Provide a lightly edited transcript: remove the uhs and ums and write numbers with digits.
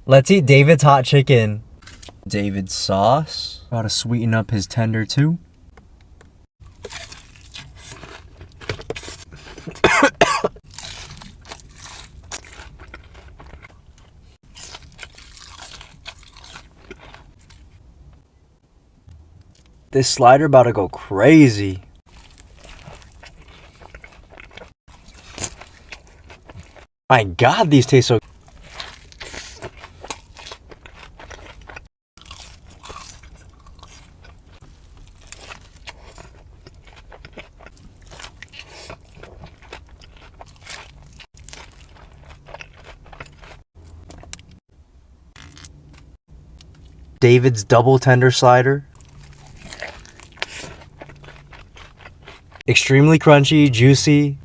Let's eat David's hot chicken. David's sauce. Gotta sweeten up his tender too. This slider about to go crazy. My God, these taste so. David's double tender slider. Extremely crunchy, juicy.